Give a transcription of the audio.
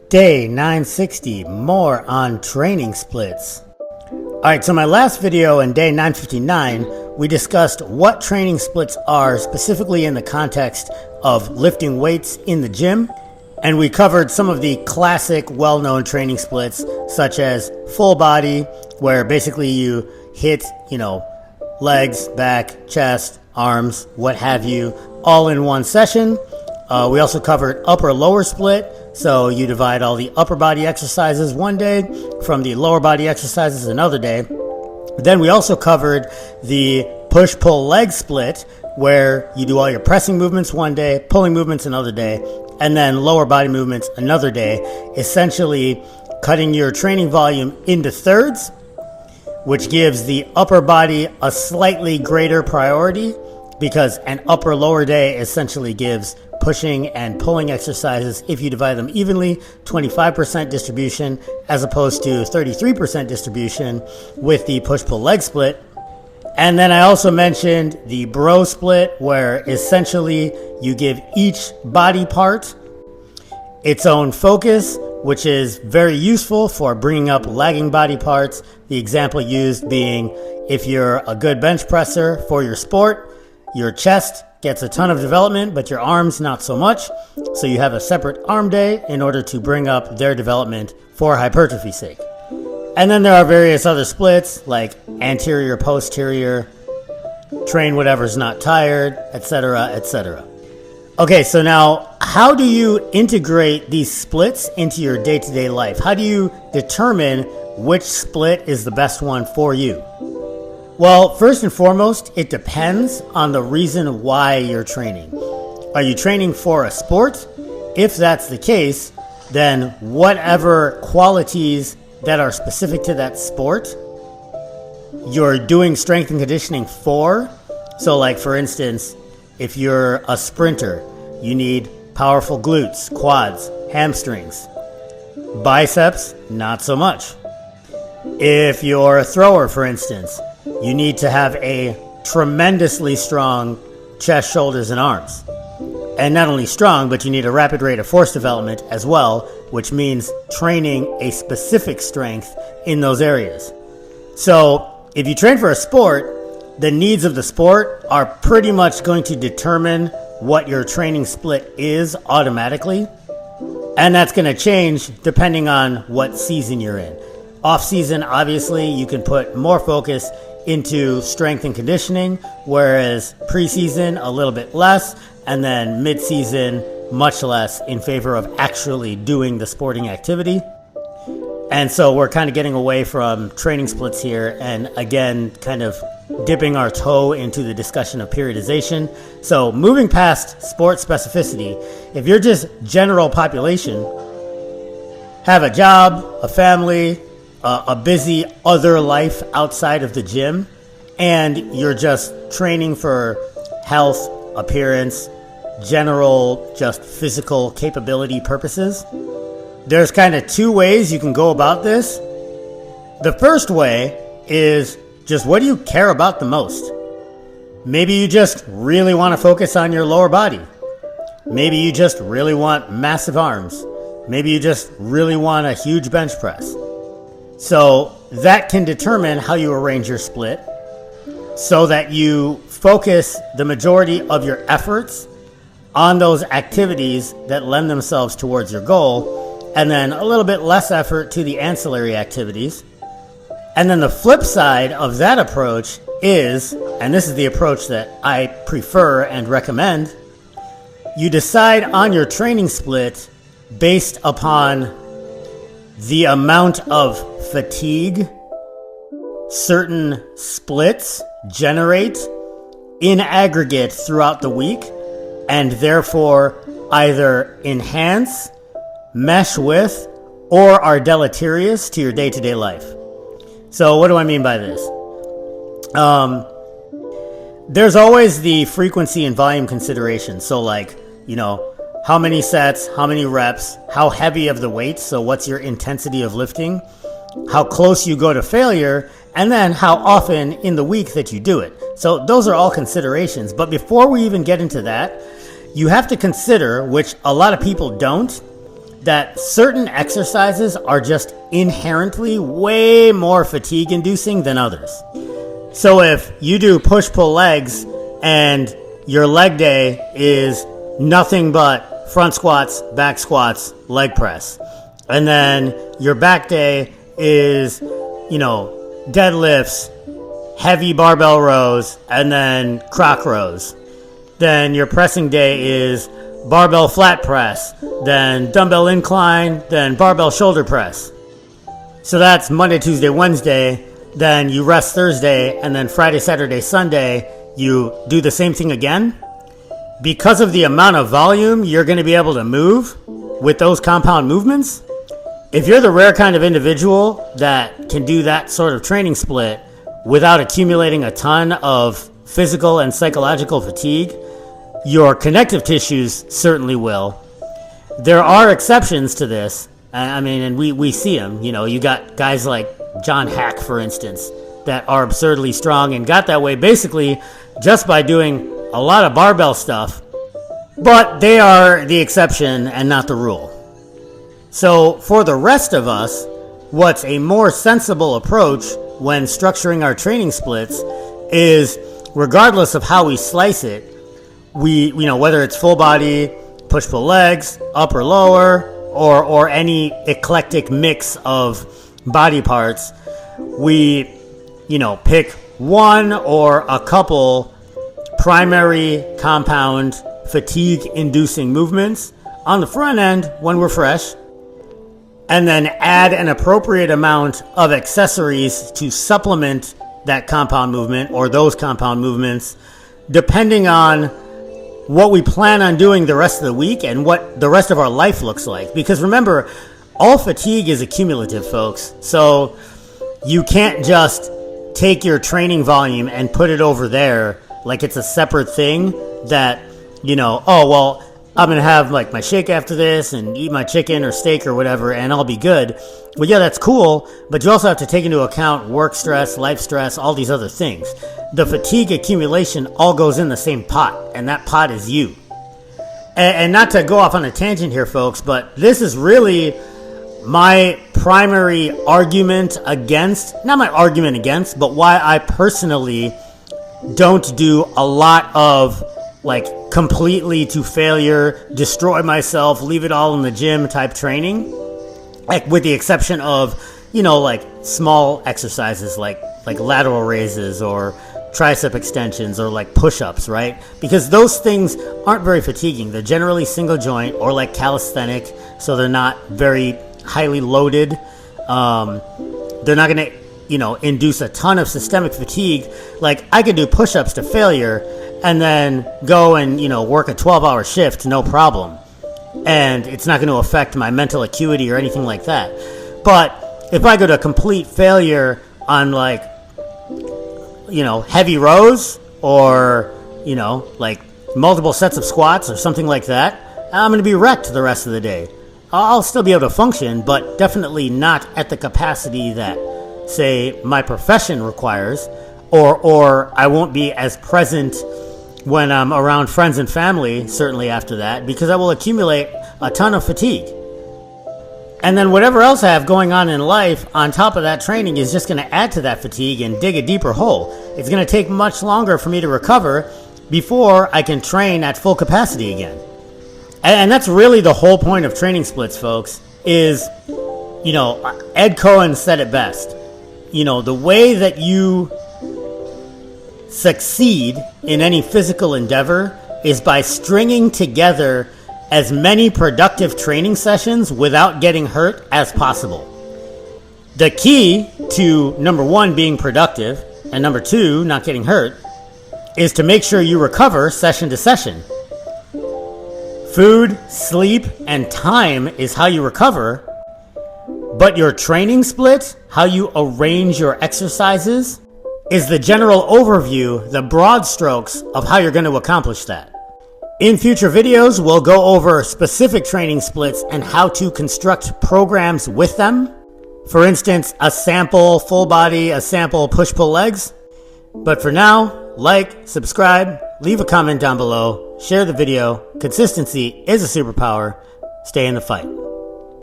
Day 960, more on training splits. Alright, so my last video in day 959, we discussed what training splits are specifically in the context of lifting weights in the gym. And we covered some of the classic well-known training splits, such as full body, where basically you hit, legs, back, chest, arms, what have you, all in one session. We also covered upper-lower split. So you divide all the upper body exercises one day from the lower body exercises another day. Then we also covered the push-pull leg split, where you do all your pressing movements one day, pulling movements another day, and then lower body movements another day, essentially cutting your training volume into thirds, which gives the upper body a slightly greater priority because an upper-lower day essentially gives pushing and pulling exercises, if you divide them evenly, 25% distribution as opposed to 33% distribution with the push-pull leg split. And then I also mentioned the bro split, where essentially you give each body part its own focus, which is very useful for bringing up lagging body parts. The example used being, if you're a good bench presser for your sport, your chest gets a ton of development, but your arms not so much. So you have a separate arm day in order to bring up their development for hypertrophy's sake. And then there are various other splits like anterior, posterior, train whatever's not tired, etc., etc. Okay, so now how do you integrate these splits into your day-to-day life? How do you determine which split is the best one for you? Well, first and foremost, it depends on the reason why you're training. Are you training for a sport? If that's the case, then whatever qualities that are specific to that sport you're doing strength and conditioning for. So like, for instance, if you're a sprinter, you need powerful glutes, quads, hamstrings. Biceps, not so much. If you're a thrower, for instance, you need to have a tremendously strong chest, shoulders, and arms. And not only strong, but you need a rapid rate of force development as well, which means training a specific strength in those areas. So if you train for a sport, the needs of the sport are pretty much going to determine what your training split is automatically. And that's going to change depending on what season you're in. Off season, obviously, you can put more focus into strength and conditioning, whereas preseason a little bit less, and then mid-season much less in favor of actually doing the sporting activity. And so we're kind of getting away from training splits here, and again kind of dipping our toe into the discussion of periodization. So moving past sport specificity, if you're just general population, have a job, a family, a busy other life outside of the gym, and you're just training for health, appearance, general, just physical capability purposes, there's kind of two ways you can go about this. The first way is just, what do you care about the most? Maybe you just really want to focus on your lower body. Maybe you just really want massive arms. Maybe you just really want a huge bench press. So that can determine how you arrange your split so that you focus the majority of your efforts on those activities that lend themselves towards your goal, and then a little bit less effort to the ancillary activities. And then the flip side of that approach is, and this is the approach that I prefer and recommend, you decide on your training split based upon the amount of fatigue certain splits generate in aggregate throughout the week, and therefore either enhance, mesh with, or are deleterious to your day-to-day life. So what do I mean by this? There's always the frequency and volume consideration. So like, how many sets, how many reps, how heavy of the weight, so what's your intensity of lifting, how close you go to failure, and then how often in the week that you do it. So those are all considerations. But before we even get into that, you have to consider, which a lot of people don't, that certain exercises are just inherently way more fatigue inducing than others. So if you do push-pull legs and your leg day is nothing but front squats, back squats, leg press, and then your back day is, deadlifts, heavy barbell rows, and then croc rows, then your pressing day is barbell flat press, then dumbbell incline, then barbell shoulder press. So that's Monday, Tuesday, Wednesday, then you rest Thursday, and then Friday, Saturday, Sunday, you do the same thing again. Because of the amount of volume you're going to be able to move with those compound movements, if you're the rare kind of individual that can do that sort of training split without accumulating a ton of physical and psychological fatigue, your connective tissues certainly will. There are exceptions to this. And we see them. You got guys like John Hack, for instance, that are absurdly strong and got that way basically just by doing a lot of barbell stuff. But they are the exception and not the rule. So for the rest of us, what's a more sensible approach when structuring our training splits is, regardless of how we slice it, we whether it's full body, push-pull legs, upper lower, or any eclectic mix of body parts, we pick one or a couple primary compound fatigue inducing movements on the front end when we're fresh, and then add an appropriate amount of accessories to supplement that compound movement or those compound movements, depending on what we plan on doing the rest of the week and what the rest of our life looks like. Because remember, all fatigue is accumulative, folks. So you can't just take your training volume and put it over there like it's a separate thing that, I'm going to have like my shake after this and eat my chicken or steak or whatever, and I'll be good. Well, yeah, that's cool, but you also have to take into account work stress, life stress, all these other things. The fatigue accumulation all goes in the same pot, and that pot is you. And not to go off on a tangent here, folks, but this is really my primary argument against, not my argument against, but why I personally don't do a lot of completely to failure, destroy myself, leave it all in the gym type training, with the exception of, small exercises like lateral raises or tricep extensions or push-ups, right? Because those things aren't very fatiguing. They're generally single joint or calisthenic, so they're not very highly loaded. They're not going to, induce a ton of systemic fatigue. I could do push-ups to failure and then go and, work a 12-hour shift, no problem. And it's not going to affect my mental acuity or anything like that. But if I go to complete failure on heavy rows or, multiple sets of squats or something like that, I'm going to be wrecked the rest of the day. I'll still be able to function, but definitely not at the capacity that, say, my profession requires, or I won't be as present when I'm around friends and family, certainly after that, because I will accumulate a ton of fatigue. And then whatever else I have going on in life on top of that training is just going to add to that fatigue and dig a deeper hole. It's going to take much longer for me to recover before I can train at full capacity again. And that's really the whole point of training splits, folks, is, Ed Cohen said it best. The way that you succeed in any physical endeavor is by stringing together as many productive training sessions without getting hurt as possible. The key to, number one, being productive, and number two, not getting hurt, is to make sure you recover session to session. Food, sleep, and time is how you recover, but your training split, how you arrange your exercises, is the general overview, the broad strokes of how you're going to accomplish that. In future videos, we'll go over specific training splits and how to construct programs with them. For instance, a sample full body, a sample push-pull legs. But for now, subscribe, leave a comment down below, share the video. Consistency is a superpower. Stay in the fight.